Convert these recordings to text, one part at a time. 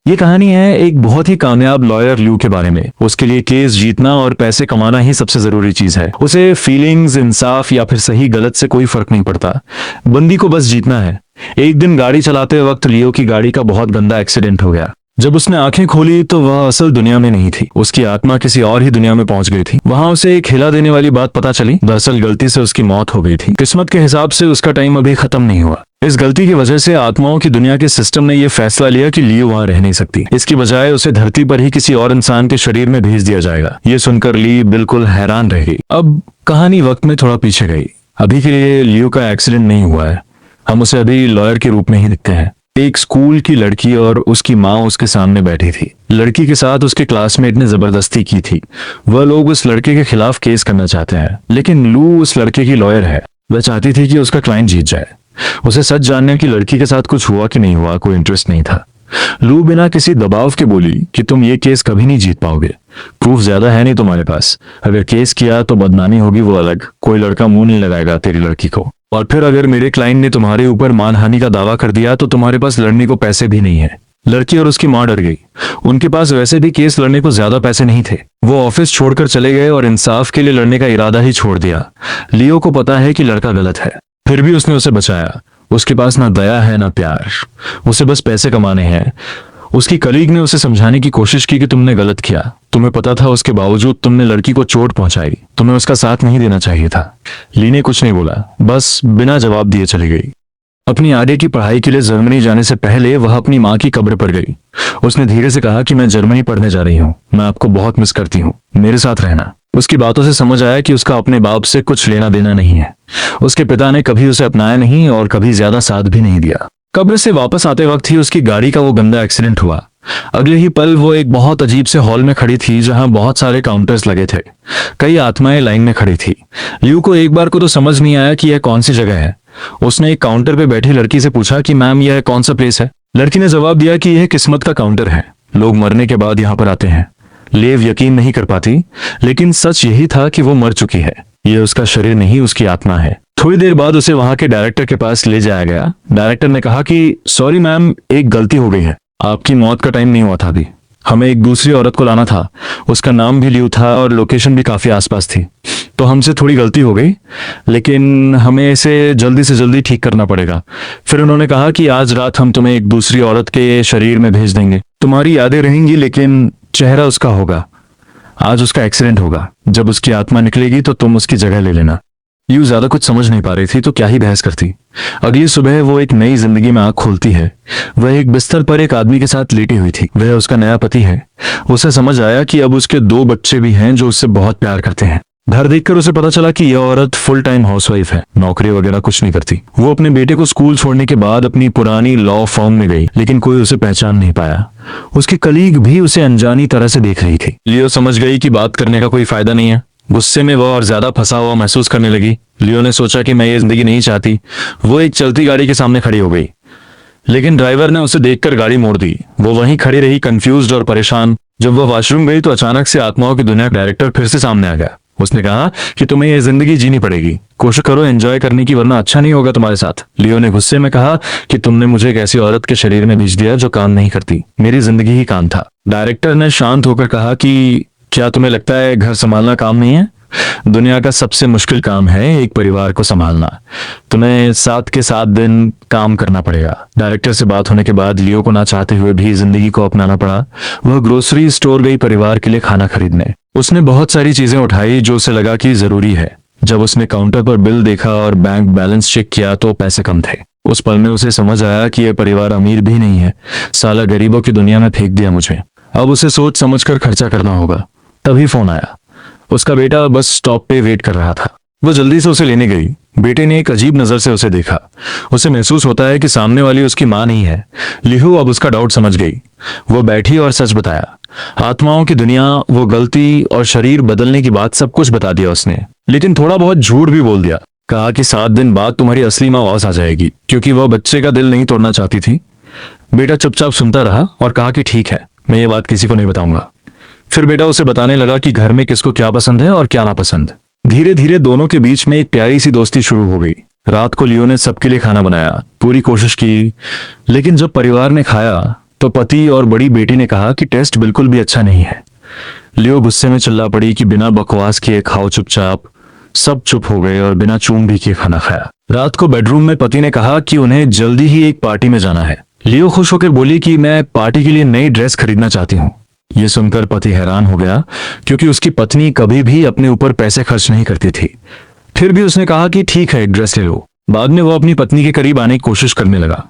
ये कहानी है एक बहुत ही कामयाब लॉयर ल्यू के बारे में। उसके लिए केस जीतना और पैसे कमाना ही सबसे जरूरी चीज है। उसे फीलिंग्स, इंसाफ या फिर सही गलत से कोई फर्क नहीं पड़ता। बंदी को बस जीतना है। एक दिन गाड़ी चलाते वक्त लियो की गाड़ी का बहुत गंदा एक्सीडेंट हो गया। जब उसने आंखें खोली तो वह असल दुनिया में नहीं थी। उसकी आत्मा किसी और ही दुनिया में पहुंच गई थी। वहां उसे एक हिला देने वाली बात पता चली। दरअसल गलती से उसकी मौत हो गई थी। किस्मत के हिसाब से उसका टाइम अभी खत्म नहीं हुआ। इस गलती की वजह से आत्माओं की दुनिया के सिस्टम ने यह फैसला लिया कि लियो वहां रह नहीं सकती। इसकी बजाय उसे धरती पर ही किसी और इंसान के शरीर में भेज दिया जाएगा। ये सुनकर ली बिल्कुल हैरान रह गई। अब कहानी वक्त में थोड़ा पीछे गई। अभी के लिए लियो का एक्सीडेंट नहीं हुआ है। हम उसे अभी लॉयर के रूप में ही दिखते हैं। एक स्कूल की लड़की और उसकी माँ उसके सामने बैठी थी। लड़की के साथ उसके क्लासमेट ने जबरदस्ती की थी। वह लोग उस लड़के के खिलाफ केस करना चाहते हैं, लेकिन लू उस लड़के की लॉयर है। वह चाहती थी कि उसका क्लाइंट जीत जाए। उसे सच जानने की लड़की के साथ कुछ हुआ कि नहीं हुआ कोई इंटरेस्ट नहीं था। लू बिना किसी दबाव के बोली कि तुम ये केस कभी नहीं जीत पाओगे। प्रूफ ज्यादा है नहीं तुम्हारे पास। अगर केस किया तो बदनामी होगी, वो अलग। कोई लड़का मुंह नहीं लगाएगा तेरी लड़की को। और फिर अगर मेरे क्लाइंट ने तुम्हारे ऊपर मानहानि का दावा कर दिया तो तुम्हारे पास लड़ने को पैसे भी नहीं है। लड़की और उसकी मां डर गई। उनके पास वैसे भी केस लड़ने को ज्यादा पैसे नहीं थे। वो ऑफिस छोड़कर चले गए और इंसाफ के लिए लड़ने का इरादा ही छोड़ दिया। लियो को पता है कि लड़का गलत है, फिर भी उसने उसे बचाया। उसके पास ना दया है ना प्यार, उसे बस पैसे कमाने हैं। उसकी कलीग ने उसे समझाने की कोशिश की कि तुमने गलत किया। तुम्हें पता था, उसके बावजूद तुमने लड़की को चोट पहुंचाई। तुम्हें उसका साथ नहीं देना चाहिए था। ली ने कुछ नहीं बोला, बस बिना जवाब दिए चली गई। अपनी आगे की पढ़ाई के लिए जर्मनी जाने से पहले वह अपनी माँ की कब्र पर गई। उसने धीरे से कहा कि मैं जर्मनी पढ़ने जा रही हूँ। मैं आपको बहुत मिस करती हूँ, मेरे साथ रहना। उसकी बातों से समझ आया कि उसका अपने बाप से कुछ लेना देना नहीं है। उसके पिता ने कभी उसे अपनाया नहीं और कभी ज्यादा साथ भी नहीं दिया। कब्र से वापस आते वक्त ही उसकी गाड़ी का वो गंदा एक्सीडेंट हुआ। अगले ही पल वो एक बहुत अजीब से हॉल में खड़ी थी जहां बहुत सारे काउंटर्स लगे थे। कई आत्माएं लाइन में खड़ी थी। लियू को एक बार को तो समझ नहीं आया कि यह कौन सी जगह है। उसने एक काउंटर पे बैठी लड़की से पूछा कि मैम यह कौन सा प्लेस है। लड़की ने जवाब दिया कि यह किस्मत का काउंटर है। लोग मरने के बाद यहाँ पर आते हैं। लेव यकीन नहीं कर पाती, लेकिन सच यही था कि वो मर चुकी है। ये उसका शरीर नहीं, उसकी आत्मा है। थोड़ी देर बाद उसे वहां के डायरेक्टर के पास ले जाया गया। डायरेक्टर ने कहा कि सॉरी मैम, एक गलती हो गई है। आपकी मौत का टाइम नहीं हुआ था अभी। हमें एक दूसरी औरत को लाना था। उसका नाम भी लियू था और लोकेशन भी काफी आसपास थी। तो हमसे थोड़ी गलती हो गई, लेकिन हमें इसे जल्दी से जल्दी ठीक करना पड़ेगा। फिर उन्होंने कहा कि आज रात हम तुम्हें एक दूसरी औरत के शरीर में भेज देंगे। तुम्हारी यादें रहेंगी, लेकिन चेहरा उसका होगा। आज उसका एक्सीडेंट होगा। जब उसकी आत्मा निकलेगी तो तुम उसकी जगह ले लेना। यूं ज्यादा कुछ समझ नहीं पा रही थी तो क्या ही बहस करती। अगली सुबह वो एक नई जिंदगी में आंख खोलती है। वह एक बिस्तर पर एक आदमी के साथ लेटी हुई थी। वह उसका नया पति है। उसे समझ आया कि अब उसके 2 बच्चे भी हैं जो उससे बहुत प्यार करते हैं। घर देखकर उसे पता चला कि यह औरत फुल टाइम हाउसवाइफ है, नौकरी वगैरह कुछ नहीं करती। वो अपने बेटे को स्कूल छोड़ने के बाद अपनी पुरानी लॉ फर्म में गई, लेकिन कोई उसे पहचान नहीं पाया। उसकी कलीग भी उसे अनजानी तरह से देख रही थी। लियो समझ गई कि बात करने का कोई फायदा नहीं है। गुस्से में वह और ज्यादा फंसा हुआ महसूस करने लगी। लियो ने सोचा कि मैं ये जिंदगी नहीं चाहती। वो एक चलती गाड़ी के सामने खड़ी हो गई, लेकिन ड्राइवर ने उसे देखकर गाड़ी मोड़ दी। वो वहीं खड़ी रही, कंफ्यूज्ड और परेशान। जब वह वॉशरूम गई तो अचानक से आत्माओं की दुनिया का डायरेक्टर फिर से सामने आ गया। उसने कहा कि तुम्हें यह जिंदगी जीनी पड़ेगी। कोशिश करो एंजॉय करने की, वरना अच्छा नहीं होगा तुम्हारे साथ। लियो ने गुस्से में कहा कि तुमने मुझे एक ऐसी औरत के शरीर में भेज दिया जो काम नहीं करती। मेरी जिंदगी ही काम था। डायरेक्टर ने शांत होकर कहा कि क्या तुम्हें लगता है घर संभालना काम नहीं है? दुनिया का सबसे मुश्किल काम है एक परिवार को संभालना। तुम्हें 7 के 7 दिन काम करना पड़ेगा। डायरेक्टर से बात होने के बाद लियो को ना चाहते हुए भी जिंदगी को अपनाना पड़ा। वह ग्रोसरी स्टोर गई परिवार के लिए खाना खरीदने। उसने बहुत सारी चीजें उठाई जो उसे लगा कि जरूरी है। जब उसने काउंटर पर बिल देखा और बैंक बैलेंस चेक किया तो पैसे कम थे। उस पल में उसे समझ आया कि यह परिवार अमीर भी नहीं है। साला गरीबों की दुनिया में फेंक दिया मुझे। अब उसे सोच समझकर खर्चा करना होगा। तभी फोन आया। उसका बेटा बस स्टॉप पे वेट कर रहा था। वो जल्दी से उसे लेने गई। बेटे ने एक अजीब नजर से उसे देखा। उसे महसूस होता है कि सामने वाली उसकी मां नहीं है। लिहू अब उसका डाउट समझ गई। वो बैठी और सच बताया। आत्माओं की दुनिया, वो गलती और शरीर बदलने की बात, सब कुछ बता दिया उसने। लेकिन थोड़ा बहुत झूठ भी बोल दिया। कहा कि 7 दिन बाद तुम्हारी असली मां वापस आ जाएगी, क्योंकि वह बच्चे का दिल नहीं तोड़ना चाहती थी। बेटा चुपचाप सुनता रहा और कहा कि ठीक है, मैं ये बात किसी को नहीं बताऊंगा। फिर बेटा उसे बताने लगा कि घर में किसको क्या पसंद है और क्या नापसंद। धीरे धीरे दोनों के बीच में एक प्यारी सी दोस्ती शुरू हो गई। रात को लियो ने सबके लिए खाना बनाया, पूरी कोशिश की, लेकिन जब परिवार ने खाया तो पति और बड़ी बेटी ने कहा कि टेस्ट बिल्कुल भी अच्छा नहीं है। लियो गुस्से में चिल्ला पड़ी कि बिना बकवास किए खाओ चुपचाप। सब चुप हो गए और बिना चूम भी किए खाना खाया। रात को बेडरूम में पति ने कहा कि उन्हें जल्दी ही एक पार्टी में जाना है। लियो खुश होकर बोली कि मैं पार्टी के लिए नई ड्रेस खरीदना चाहती हूँ। ये सुनकर पति हैरान हो गया, क्योंकि उसकी पत्नी कभी भी अपने ऊपर पैसे खर्च नहीं करती थी। फिर भी उसने कहा कि ठीक है, एक ड्रेस ले लो। बाद में वो अपनी पत्नी के करीब आने की कोशिश करने लगा,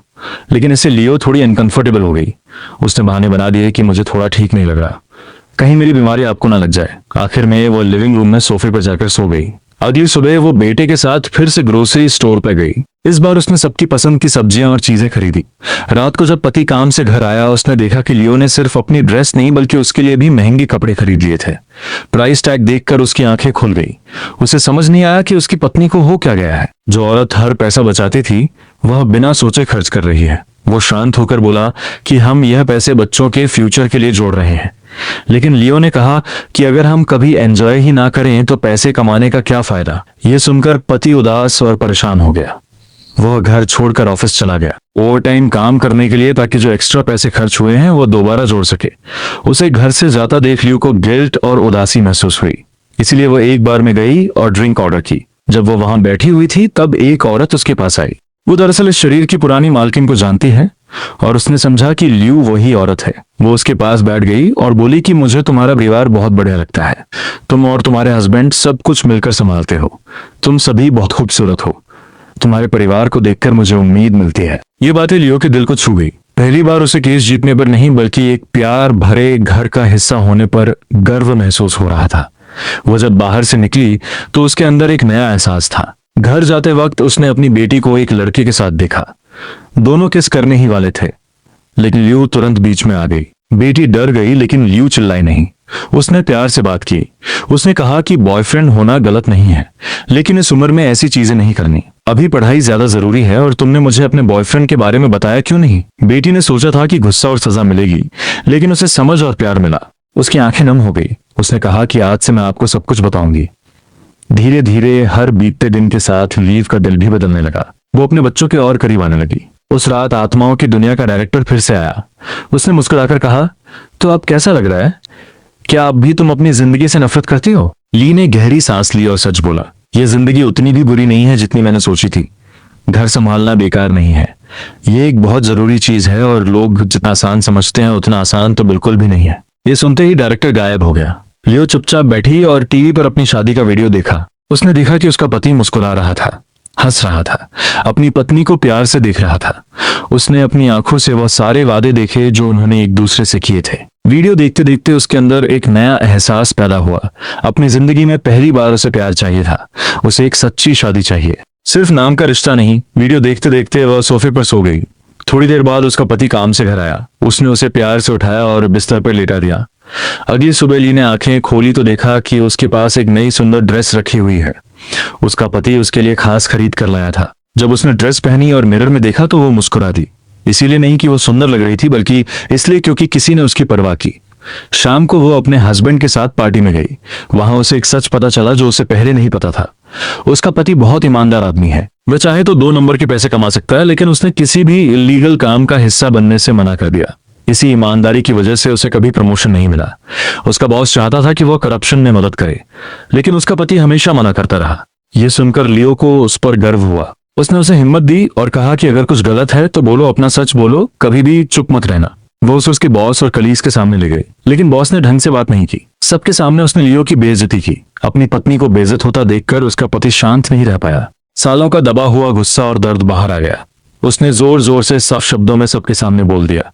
लेकिन इससे लियो थोड़ी अनकंफर्टेबल हो गई। उसने बहाने बना दिए कि मुझे थोड़ा ठीक नहीं लग रहा, कहीं मेरी बीमारी आपको ना लग जाए। आखिर में वो लिविंग रूम में सोफे पर जाकर सो गई। अगली सुबह वो बेटे के साथ फिर से ग्रोसरी स्टोर पर गई। इस बार उसने सबकी पसंद की सब्जियां और चीजें खरीदी। रात को जब पति काम से घर आया, उसने देखा कि लियो ने सिर्फ अपनी ड्रेस नहीं बल्कि उसके लिए भी महंगे कपड़े खरीद लिए थे। प्राइस टैग देखकर उसकी आंखें खुल गई। उसे समझ नहीं आया कि उसकी पत्नी को हो क्या गया है। जो औरत हर पैसा बचाती थी, वह बिना सोचे खर्च कर रही है। वो शांत होकर बोला कि हम यह पैसे बच्चों के फ्यूचर के लिए जोड़ रहे हैं। लेकिन लियो ने कहा कि अगर हम कभी एंजॉय ही ना करें तो पैसे कमाने का क्या फायदा। यह सुनकर पति उदास और परेशान हो गया। वह घर छोड़कर ऑफिस चला गया, ओवर टाइम काम करने के लिए, ताकि जो एक्स्ट्रा पैसे खर्च हुए हैं वो दोबारा जोड़ सके। उसे घर से ज्यादा देख लियो को गिल्ट और उदासी महसूस हुई, इसलिए वो एक बार में गई और ड्रिंक ऑर्डर की। जब वो वहां बैठी हुई थी तब एक औरत उसके पास आई। वो दरअसल इस शरीर की पुरानी मालकिन को जानती है और उसने समझा कि लियो वही औरत है। वो उसके पास बैठ गई और बोली कि मुझे तुम्हारा परिवार बहुत बढ़िया लगता है। तुम और तुम्हारे हस्बैंड सब कुछ मिलकर संभालते हो। तुम सभी बहुत खूबसूरत हो। तुम्हारे परिवार को देखकर मुझे उम्मीद मिलती है। ये बातें लियो के दिल को छू गई। पहली बार उसे केस जीतने पर नहीं बल्कि एक प्यार भरे घर का हिस्सा होने पर गर्व महसूस हो रहा था। वो जब बाहर से निकली तो उसके अंदर एक नया एहसास था। घर जाते वक्त उसने अपनी बेटी को एक लड़के के साथ देखा। दोनों किस करने ही वाले थे, लेकिन लियो तुरंत बीच में आ गई। बेटी डर गई, लेकिन लियो चिल्लाई नहीं। उसने प्यार से बात की। उसने कहा कि बॉयफ्रेंड होना गलत नहीं है, लेकिन इस उम्र में ऐसी चीजें नहीं करनी। अभी पढ़ाई ज्यादा जरूरी है और तुमने मुझे अपने बॉयफ्रेंड के बारे में बताया क्यों नहीं। बेटी ने सोचा था कि गुस्सा और सजा मिलेगी, लेकिन उसे समझ और प्यार मिला। उसकी आंखें नम हो गई। उसने कहा कि आज से मैं आपको सब कुछ बताऊंगी। धीरे धीरे हर बीतते दिन के साथ लीव का दिल भी बदलने लगा। वो अपने बच्चों के और करीब आने लगी। उस रात आत्माओं की दुनिया का डायरेक्टर फिर से आया। उसने मुस्कुराकर कहा, तो अब कैसा लग रहा है? क्या अब भी तुम अपनी जिंदगी से नफरत करती हो? ली ने गहरी सांस ली और सच बोला, यह जिंदगी उतनी भी बुरी नहीं है जितनी मैंने सोची थी। घर संभालना बेकार नहीं है, ये एक बहुत जरूरी चीज है और लोग जितना आसान समझते हैं उतना आसान तो बिल्कुल भी नहीं है। ये सुनते ही डायरेक्टर गायब हो गया। लियो चुपचाप बैठी और टीवी पर अपनी शादी का वीडियो देखा। उसने देखा कि उसका पति मुस्कुरा रहा था, हंस रहा था, अपनी पत्नी को प्यार से देख रहा था। उसने अपनी आंखों से वह सारे वादे देखे जो उन्होंने एक दूसरे से किए थे। वीडियो देखते देखते उसके अंदर एक नया एहसास पैदा हुआ। अपनी जिंदगी में पहली बार उसे प्यार चाहिए था। उसे एक सच्ची शादी चाहिए, सिर्फ नाम का रिश्ता नहीं। वीडियो देखते देखते वह सोफे पर सो गई। थोड़ी देर बाद उसका पति काम से घर आया। उसने उसे प्यार से उठाया और बिस्तर पर लेटा दिया। अगली सुबह ली ने आंखें खोली तो देखा कि उसके पास एक नई सुंदर ड्रेस रखी हुई है। उसका पति उसके लिए खास खरीद कर लाया था। जब उसने ड्रेस पहनी और मिरर में देखा तो वो मुस्कुरा दी। इसीलिए नहीं कि वो सुंदर लग रही थी, बल्कि इसलिए क्योंकि किसी ने उसकी परवाह की। शाम को वो अपने हस्बैंड के साथ पार्टी में गई। वहां उसे एक सच पता चला जो उसे पहले नहीं पता था। उसका पति बहुत ईमानदार आदमी है। वह चाहे तो 2 नंबर के पैसे कमा सकता है, लेकिन उसने किसी भी इलीगल काम का हिस्सा बनने से मना कर दिया। इसी ईमानदारी की वजह से उसे कभी प्रमोशन नहीं मिला। उसका बॉस चाहता था कि वह करप्शन में मदद करे, लेकिन उसका पति हमेशा मना करता रहा। यह सुनकर लियो को उस पर गर्व हुआ। उसने उसे हिम्मत दी और कहा कि अगर कुछ गलत है तो बोलो, अपना सच बोलो, कभी भी चुप मत रहना। वो उसे उसके बॉस और कलीग्स के सामने ले गए, लेकिन बॉस ने ढंग से बात नहीं की। सबके सामने उसने लियो की बेइज्जती की। अपनी पत्नी को बेइज्जत होता देखकर उसका पति शांत नहीं रह पाया। सालों का दबा हुआ गुस्सा और दर्द बाहर आ गया। उसने जोर जोर से साफ शब्दों में सबके सामने बोल दिया,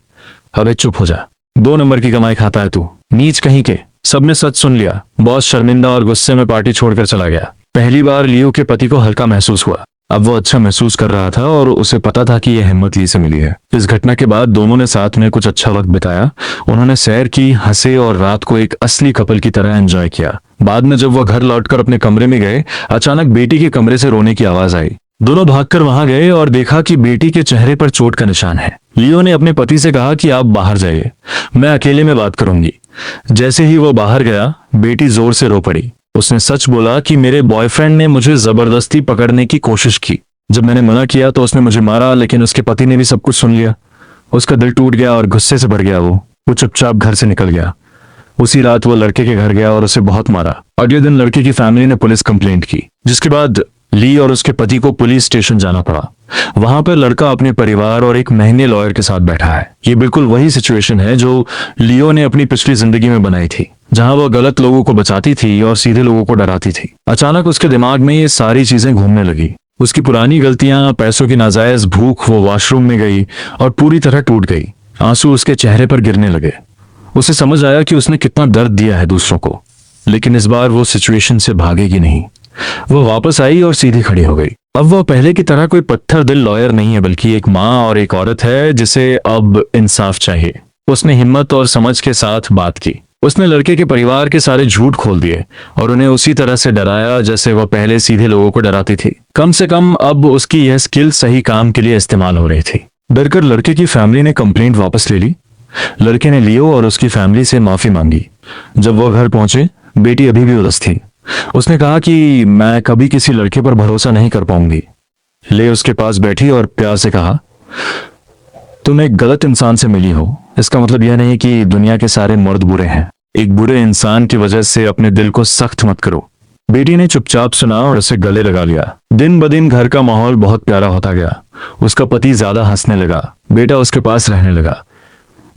अबे चुप हो जा, 2 नंबर की कमाई खाता है तू, नीच कहीं के। सबने सच सुन लिया। बॉस शर्मिंदा और गुस्से में पार्टी छोड़कर चला गया। पहली बार लियो के पति को हल्का महसूस हुआ। अब वो अच्छा महसूस कर रहा था और उसे पता था कि यह हिम्मत ली से मिली है। इस घटना के बाद दोनों ने साथ में कुछ अच्छा वक्त बिताया। उन्होंने सैर की, हंसे और रात को एक असली कपल की तरह एंजॉय किया। बाद में जब वह घर लौटकर अपने कमरे में गए, अचानक बेटी के कमरे से रोने की आवाज आई। दोनों भागकर वहां गए और देखा कि बेटी के चेहरे पर चोट का निशान है। लियो ने अपने पति से कहा कि आप बाहर जाइए, मैं अकेले में बात करूंगी। जैसे ही वो बाहर गया, बेटी जोर से रो पड़ी। उसने सच बोला कि मेरे बॉयफ्रेंड ने मुझे जबरदस्ती पकड़ने की कोशिश की। जब मैंने मना किया तो उसने मुझे मारा, लेकिन उसके पति ने भी सब कुछ सुन लिया। उसका दिल टूट गया और गुस्से से भर गया। वो चुपचाप घर से निकल गया। उसी रात वो लड़के के घर गया और उसे बहुत मारा। अगले दिन लड़के की फैमिली ने पुलिस कंप्लेंट की, जिसके बाद ली और उसके पति को पुलिस स्टेशन जाना पड़ा। वहां पर लड़का अपने परिवार और एक महंगे लॉयर के साथ बैठा है। ये बिल्कुल वही सिचुएशन है जो लियो ने अपनी पिछली जिंदगी में बनाई थी, जहां वो गलत लोगों को बचाती थी और सीधे लोगों को डराती थी। अचानक उसके दिमाग में ये सारी चीजें घूमने लगी। उसकी पुरानी गलतियां, पैसों की नाजायज भूख, वो वॉशरूम में गई और पूरी तरह टूट गई। आंसू उसके चेहरे पर गिरने लगे। उसे समझ आया कि उसने कितना दर्द दिया है दूसरों को, लेकिन इस बार वो सिचुएशन से भागेगी नहीं। वो वापस आई और सीधी खड़ी हो गई। अब वो पहले की तरह कोई पत्थर दिल लॉयर नहीं है, बल्कि एक माँ और एक औरत है जिसे अब इंसाफ चाहिए। उसने हिम्मत और समझ के साथ बात की। उसने लड़के के परिवार के सारे झूठ खोल दिए और उन्हें उसी तरह से डराया जैसे वह पहले सीधे लोगों को डराती थी। कम से कम अब उसकी यह स्किल सही काम के लिए इस्तेमाल हो रही थी। डरकर लड़के की फैमिली ने कंप्लेंट वापस ले ली। लड़के ने लियो और उसकी फैमिली से माफी मांगी। जब वो घर पहुंचे, बेटी अभी भी उदास थी। उसने कहा कि मैं कभी किसी लड़के पर भरोसा नहीं कर पाऊंगी। ले उसके पास बैठी और प्यार से कहा, तुम एक गलत इंसान से मिली हो। इसका मतलब यह नहीं कि दुनिया के सारे मर्द बुरे हैं। एक बुरे इंसान की वजह से अपने दिल को सख्त मत करो। बेटी ने चुपचाप सुना और उसे गले लगा लिया। दिन ब दिन घर का माहौल बहुत प्यारा होता गया। उसका पति ज्यादा हंसने लगा। बेटा उसके पास रहने लगा।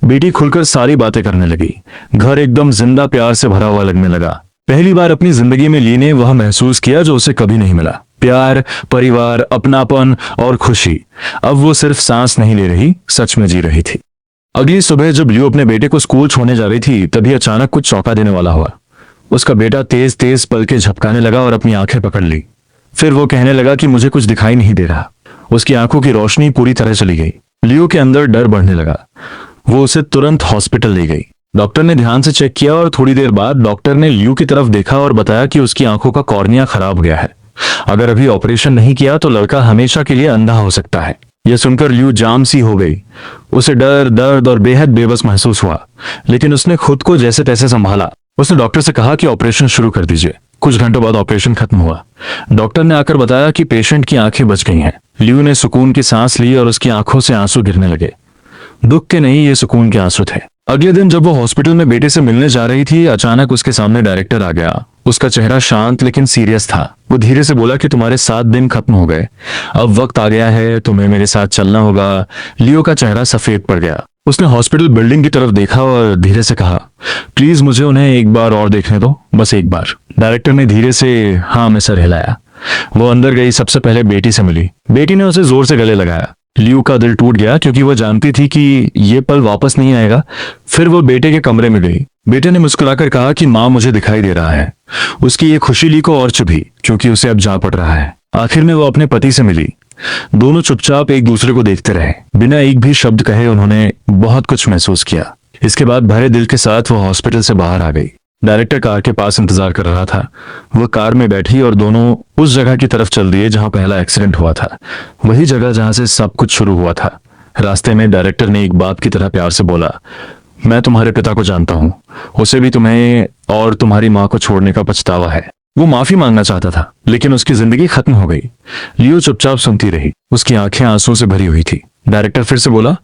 बेटी खुलकर सारी बातें करने लगी। घर एकदम जिंदा प्यार से भरा हुआ लगने लगा। पहली बार अपनी जिंदगी में ली ने वह महसूस किया जो उसे कभी नहीं मिला। प्यार, परिवार, अपनापन और खुशी। अब वो सिर्फ सांस नहीं ले रही, सच में जी रही थी। अगली सुबह जब लियो अपने बेटे को स्कूल छोड़ने जा रही थी, तभी अचानक कुछ चौंका देने वाला हुआ। उसका बेटा तेज तेज पलके झपकाने लगा और अपनी आंखें पकड़ ली। फिर वो कहने लगा कि मुझे कुछ दिखाई नहीं दे रहा। उसकी आंखों की रोशनी पूरी तरह चली गई। लियो के अंदर डर बढ़ने लगा। वो उसे तुरंत हॉस्पिटल ले गई। डॉक्टर ने ध्यान से चेक किया और थोड़ी देर बाद डॉक्टर ने लियो की तरफ देखा और बताया कि उसकी आंखों का कॉर्निया खराब हो गया है। अगर अभी ऑपरेशन नहीं किया तो लड़का हमेशा के लिए अंधा हो सकता है। यह सुनकर लियो जाम सी हो गई। उसे डर, दर्द और बेहद बेबस महसूस हुआ, लेकिन उसने खुद को जैसे तैसे संभाला। उसने डॉक्टर से कहा कि ऑपरेशन शुरू कर दीजिए। कुछ घंटों बाद ऑपरेशन खत्म हुआ। डॉक्टर ने आकर बताया कि पेशेंट की आंखें बच गई हैं। लियो ने सुकून की सांस ली और उसकी आंखों से आंसू गिरने लगे। दुख के नहीं, ये सुकून के आंसू थे। अगले दिन जब वो हॉस्पिटल में बेटे से मिलने जा रही थी, अचानक उसके सामने डायरेक्टर आ गया। उसका चेहरा शांत लेकिन सीरियस था। वो धीरे से बोला कि तुम्हारे 7 दिन खत्म हो गए, अब वक्त आ गया है, तुम्हें मेरे साथ चलना होगा। लियो का चेहरा सफेद पड़ गया। उसने हॉस्पिटल बिल्डिंग की तरफ देखा और धीरे से कहा, प्लीज मुझे उन्हें एक बार और देखने दो, बस एक बार। डायरेक्टर ने धीरे से हाँ में सर हिलाया। वो अंदर गई, सबसे पहले बेटी से मिली। बेटी ने उसे जोर से गले लगाया। लियो का दिल टूट गया क्योंकि वह जानती थी कि ये पल वापस नहीं आएगा। फिर वो बेटे के कमरे में गई। बेटे ने मुस्कुराकर कहा कि माँ मुझे दिखाई दे रहा है। उसकी ये खुशी ली को और चुभी क्योंकि उसे अब जा पड़ रहा है। आखिर में वो अपने पति से मिली। दोनों चुपचाप एक दूसरे को देखते रहे। बिना एक भी शब्द कहे उन्होंने बहुत कुछ महसूस किया। इसके बाद भरे दिल के साथ वो हॉस्पिटल से बाहर आ गई। डायरेक्टर कार के पास इंतजार कर रहा था। वो कार में बैठी और दोनों उस जगह की तरफ चल दिए जहां पहला एक्सीडेंट हुआ था, वही जगह जहां से सब कुछ शुरू हुआ था। रास्ते में डायरेक्टर ने एक बाप की तरह प्यार से बोला, मैं तुम्हारे पिता को जानता हूं, उसे भी तुम्हें और तुम्हारी माँ को छोड़ने का पछतावा है। वो माफी मांगना चाहता था, लेकिन उसकी जिंदगी खत्म हो गई। लियो चुपचाप सुनती रही। उसकी आंखें आंसू से भरी हुई थी। डायरेक्टर फिर से बोला,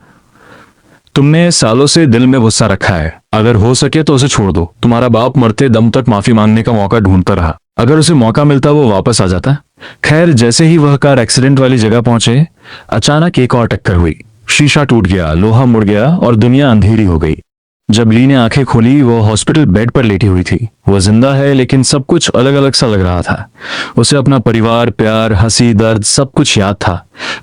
तुमने सालों से दिल में गुस्सा रखा है, अगर हो सके तो उसे छोड़ दो। तुम्हारा बाप मरते दम तक माफी मांगने का मौका ढूंढता रहा। अगर उसे मौका मिलता वो वापस आ जाता। खैर, जैसे ही वह कार एक्सीडेंट वाली जगह पहुंचे, अचानक एक और टक्कर हुई। शीशा टूट गया, लोहा मुड़ गया और दुनिया अंधेरी हो गई। जब ली ने आंखें खोली, वो हॉस्पिटल बेड पर लेटी हुई थी। वो जिंदा है, लेकिन सब कुछ अलग अलग सा लग रहा था। उसे अपना परिवार, प्यार, हंसी, दर्द सब कुछ याद था।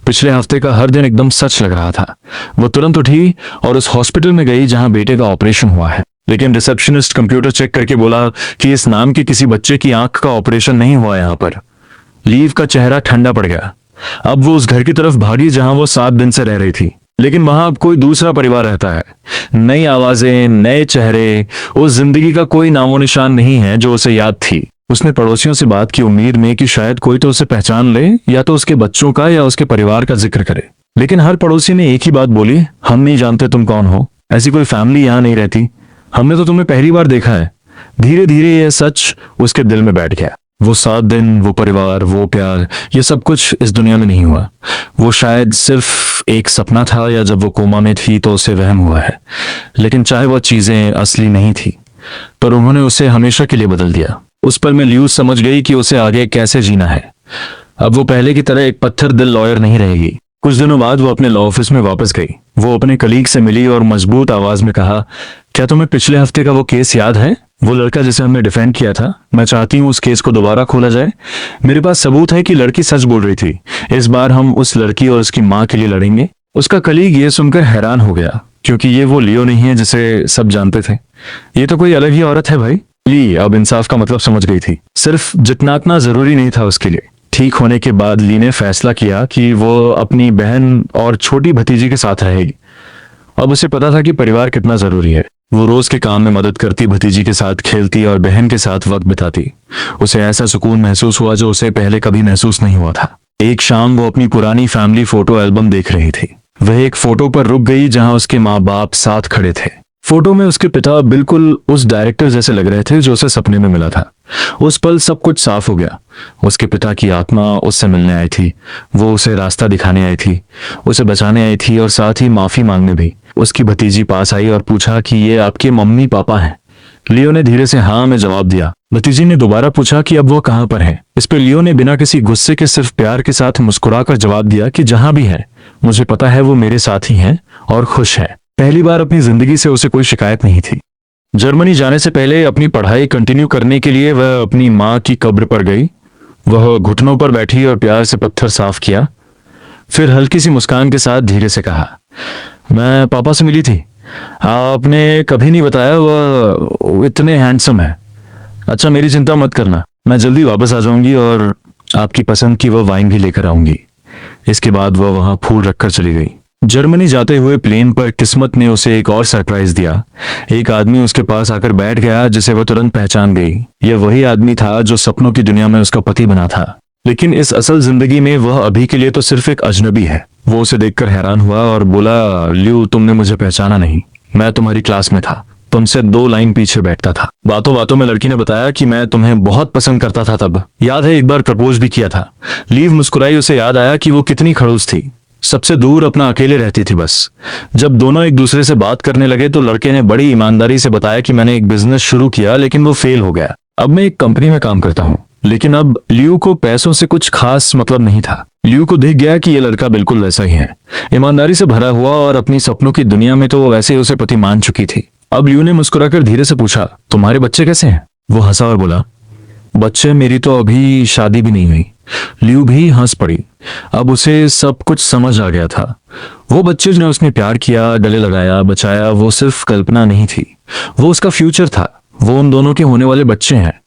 पिछले हफ्ते का हर दिन एकदम सच लग रहा था। वो तुरंत उठी और उस हॉस्पिटल में गई जहां बेटे का ऑपरेशन हुआ है। लेकिन रिसेप्शनिस्ट कंप्यूटर चेक करके बोला कि इस नाम के किसी बच्चे की आंख का ऑपरेशन नहीं हुआ यहाँ पर। लीव का चेहरा ठंडा पड़ गया। अब वो उस घर की तरफ भागी जहां वो 7 दिन से रह रही थी, लेकिन वहां अब कोई दूसरा परिवार रहता है। नई आवाजें, नए चेहरे, उस जिंदगी का कोई नामो निशान नहीं है जो उसे याद थी। उसने पड़ोसियों से बात की, उम्मीद में कि शायद कोई तो उसे पहचान ले, या तो उसके बच्चों का या उसके परिवार का जिक्र करे। लेकिन हर पड़ोसी ने एक ही बात बोली, हम नहीं जानते तुम कौन हो, ऐसी कोई फैमिली यहाँ नहीं रहती, हमने तो तुम्हें पहली बार देखा है। धीरे धीरे यह सच उसके दिल में बैठ गया। वो 7 दिन, वो परिवार, वो प्यार, ये सब कुछ इस दुनिया में नहीं हुआ। वो शायद सिर्फ एक सपना था, या जब वो कोमा में थी तो उसे वहम हुआ है। लेकिन चाहे वो चीजें असली नहीं थी, पर उन्होंने उसे हमेशा के लिए बदल दिया। उस पल में ल्यू समझ गई कि उसे आगे कैसे जीना है। अब वो पहले की तरह एक पत्थर दिल लॉयर नहीं रहेगी। कुछ दिनों बाद वो अपने लॉ ऑफिस में वापस गई। वो अपने कलीग से मिली और मजबूत आवाज में कहा, क्या तुम्हें पिछले हफ्ते का वो केस याद है? वो लड़का जिसे हमने डिफेंड किया था। मैं चाहती हूँ उस केस को दोबारा खोला जाए। मेरे पास सबूत है कि लड़की सच बोल रही थी। इस बार हम उस लड़की और उसकी माँ के लिए लड़ेंगे। उसका कलीग ये सुनकर हैरान हो गया, क्योंकि ये वो लियो नहीं है जिसे सब जानते थे। ये तो कोई अलग ही औरत है भाई। ली अब इंसाफ का मतलब समझ गई थी। सिर्फ जितनातना जरूरी नहीं था उसके लिए। ठीक होने के बाद ली ने फैसला किया कि वो अपनी बहन और छोटी भतीजी के साथ रहेगी। अब उसे पता था कि परिवार कितना जरूरी है। वो रोज के काम में मदद करती, भतीजी के साथ खेलती और बहन के साथ वक्त बिताती। उसे ऐसा सुकून महसूस हुआ जो उसे पहले कभी महसूस नहीं हुआ था। एक शाम वो अपनी पुरानी फैमिली फोटो एल्बम देख रही थी। वह एक फोटो पर रुक गई जहां उसके माँ बाप साथ खड़े थे। फोटो में उसके पिता बिल्कुल उस डायरेक्टर जैसे लग रहे थे जो उसे सपने में मिला था। उस पल सब कुछ साफ हो गया। उसके पिता की आत्मा उससे मिलने आई थी। वो उसे रास्ता दिखाने आई थी, उसे बचाने आई थी और साथ ही माफी मांगने भी। उसकी भतीजी पास आई और पूछा कि ये आपके मम्मी पापा हैं? लियो ने धीरे से हाँ में जवाब दिया। भतीजी ने दोबारा पूछा कि अब वो कहाँ पर है। इस पर लियो ने बिना किसी गुस्से के सिर्फ प्यार के साथ मुस्कुराकर जवाब दिया कि जहां भी है, मुझे पता है वो मेरे साथ ही हैं और खुश है। पहली बार अपनी जिंदगी से उसे कोई शिकायत नहीं थी। जर्मनी जाने से पहले अपनी पढ़ाई कंटिन्यू करने के लिए वह अपनी माँ की कब्र पर गई। वह घुटनों पर बैठी और प्यार से पत्थर साफ किया। फिर हल्की सी मुस्कान के साथ धीरे से कहा, मैं पापा से मिली थी। आपने कभी नहीं बताया वह इतने हैंडसम है। अच्छा, मेरी चिंता मत करना, मैं जल्दी वापस आ जाऊंगी और आपकी पसंद की वह वाइन भी लेकर आऊंगी। इसके बाद वह वहां फूल रखकर चली गई। जर्मनी जाते हुए प्लेन पर किस्मत ने उसे एक और सरप्राइज दिया। एक आदमी उसके पास आकर बैठ गया जिसे वह तुरंत पहचान गई। यह वही आदमी था जो सपनों की दुनिया में उसका पति बना था, लेकिन इस असल जिंदगी में वह अभी के लिए तो सिर्फ एक अजनबी है। वो उसे देखकर हैरान हुआ और बोला, ल्यू तुमने मुझे पहचाना नहीं। मैं तुम्हारी क्लास में था, तुमसे 2 लाइन पीछे बैठता था। बातों बातों में लड़की ने बताया कि मैं तुम्हें बहुत पसंद करता था तब। याद है एक बार प्रपोज भी किया था। लीव मुस्कुराई। उसे याद आया कि वो कितनी खड़ूस थी। सबसे दूर अपना अकेले रहती थी बस। जब दोनों एक दूसरे से बात करने लगे तो लड़के ने बड़ी ईमानदारी से बताया कि मैंने एक बिजनेस शुरू किया लेकिन वो फेल हो गया। अब मैं एक कंपनी में काम करता हूँ। लेकिन अब ल्यू को पैसों से कुछ खास मतलब नहीं था। ल्यू को दिख गया कि ये लड़का बिल्कुल वैसा ही है, ईमानदारी से भरा हुआ, और अपनी सपनों की दुनिया में तो वो वैसे ही उसे पति मान चुकी थी। अब ल्यू ने मुस्कुराकर धीरे से पूछा, तुम्हारे बच्चे कैसे हैं? वो हंसा और बोला, बच्चे? मेरी तो अभी शादी भी नहीं हुई। ल्यू भी हंस पड़ी। अब उसे सब कुछ समझ आ गया था। वो बच्चे जिन्हें उसने प्यार किया, गले लगाया, बचाया, वो सिर्फ कल्पना नहीं थी, वो उसका फ्यूचर था। वो उन दोनों के होने वाले बच्चे हैं।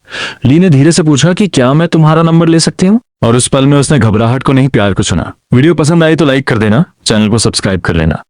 ली ने धीरे से पूछा कि क्या मैं तुम्हारा नंबर ले सकती हूँ? और उस पल में उसने घबराहट को नहीं, प्यार को चुना। वीडियो पसंद आई तो लाइक कर देना, चैनल को सब्सक्राइब कर लेना।